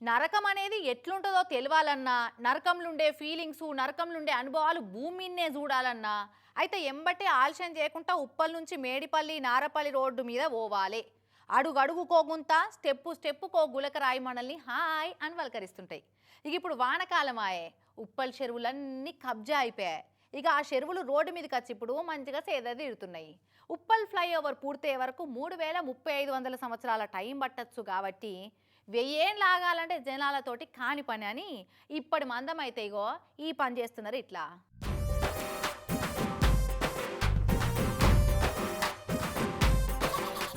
నరకం అనేది ఎట్లుంటుందో తెలియాలన్నా, నరకంలుండే ఫీలింగ్స్, నరకంలుండే అనుభవాలు భూమి మీదనే చూడాలన్నా అయితే ఎంబటే ఆలస్యం చేయకుండా ఉప్పల్ నుంచి మేడిపల్లి నారపల్లి రోడ్డు మీద పోవాలి. అడుగడుగుకోగుంత స్టెప్పుకో గులకరాయి మనల్ని హాయ్ అని వలకరిస్తుంటాయి. ఇక ఇప్పుడు వానకాలం ఆయే, ఉప్పల్ చెరువులన్నీ కబ్జా అయిపోయాయి. ఇక ఆ చెరువులు రోడ్డు మీదకి వచ్చి ఇప్పుడు మంచిగా సేదతీరుతున్నాయి. ఉప్పల్ ఫ్లైఓవర్ పూర్తయ్యే వరకు 3,3500 సంవత్సరాల టైం పట్టచ్చు. కాబట్టి 1000 ఏళ్ళు ఆగాలంటే జనాలతోటి కాని పని అని ఇప్పటి మందం అయితే ఇగో ఈ పని చేస్తున్నారు ఇట్లా.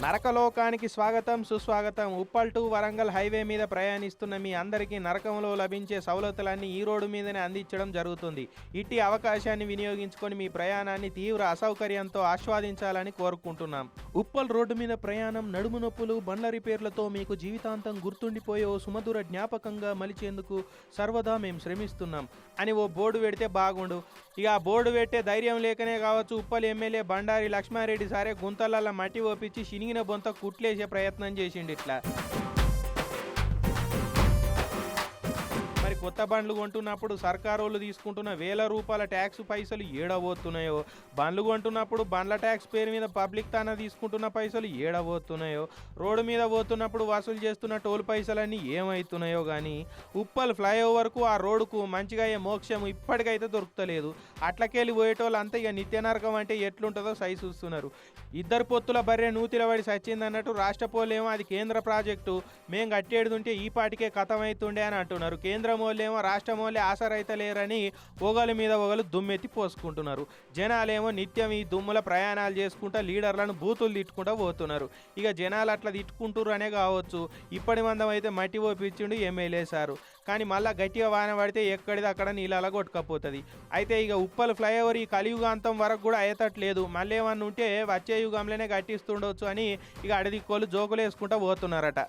నరకలోకానికి స్వాగతం సుస్వాగతం. ఉప్పల్ టు వరంగల్ హైవే మీద ప్రయాణిస్తున్న మీ అందరికీ నరకంలో లభించే సౌలతులన్నీ ఈ రోడ్డు మీదనే అందించడం జరుగుతుంది. ఇట్టి అవకాశాన్ని వినియోగించుకొని మీ ప్రయాణాన్ని తీవ్ర అసౌకర్యంతో ఆస్వాదించాలని కోరుకుంటున్నాం. ఉప్పల్ రోడ్డు మీద ప్రయాణం నడుము నొప్పులు, బండ్ల రిపేర్లతో మీకు జీవితాంతం గుర్తుండిపోయే ఓ సుమధుర జ్ఞాపకంగా మలిచేందుకు సర్వదా మేము శ్రమిస్తున్నాం అని ఓ బోర్డు పెడితే బాగుండు. ఇక ఆ బోర్డు పెట్టే ధైర్యం లేకనే కావచ్చు ఉప్పల్ ఎమ్మెల్యే బండారి లక్ష్మారెడ్డి సారే గుంతలల్ల మట్టి ఓపించి శినిగిన బొంత కుట్లేసే ప్రయత్నం చేసిండు ఇట్లా. మరి కొత్త బండ్లు కొంటున్నప్పుడు సర్కారోళ్ళు తీసుకుంటున్న ₹1000 ట్యాక్స్ పైసలు ఏడబోతున్నాయో, బండ్లు కొంటున్నప్పుడు బండ్ల ట్యాక్స్ పేరు మీద పబ్లిక్ తానా తీసుకుంటున్న పైసలు ఏడబోతున్నాయో, రోడ్డు మీద పోతున్నప్పుడు వసూలు చేస్తున్న టోల్ పైసలన్నీ ఏమవుతున్నాయో కానీ ఉప్పల్ ఫ్లైఓవర్కు ఆ రోడ్డుకు మంచిగా అయ్యే మోక్షం ఇప్పటికైతే దొరుకుతలేదు. అట్లకెళ్ళి పోయేటోళ్ళు అంతా ఇక నిత్య నరకం అంటే ఎట్లుంటుందో సై చూస్తున్నారు. ఇద్దరు పొత్తుల బర్రె నూతిలబడి సచ్చిందన్నట్టు రాష్ట్ర పోలేమో అది కేంద్ర ప్రాజెక్టు, మేం కట్టేడుతుంటే ఈ పాటికే కథమవుతుండే అని అంటున్నారు. కేంద్రం వాళ్ళేమో రాష్ట్రం వాళ్ళే ఆసరైతలేరని ఒగల మీద ఒగలు దుమ్మెత్తి పోసుకుంటున్నారు. జనాలేమో నిత్యం ఈ దుమ్ముల ప్రయాణాలు చేసుకుంటా లీడర్లను బూతులు తిట్టుకుంటూ పోతున్నారు. ఇక జనాలు అట్లా తిట్టుకుంటురు అనే కావచ్చు. ఇప్పటి మందం అయితే మట్టి ఓపించిండు ఎమ్మెల్యే సారు. కానీ మళ్ళీ గట్టిగా వాన పడితే ఎక్కడిది అక్కడ నీళ్ళలా కొట్టుకపోతుంది. అయితే ఇక ఉప్పల్ ఫ్లైఓవర్ ఈ కలియుగాంతం వరకు కూడా అయ్యేటట్లేదు. మళ్ళీ ఏమన్నా ఉంటే వచ్చే యుగంలోనే కట్టిస్తుండొచ్చు అని ఇక అడదిక్కోళ్ళు జోకులు వేసుకుంటూ పోతున్నారట.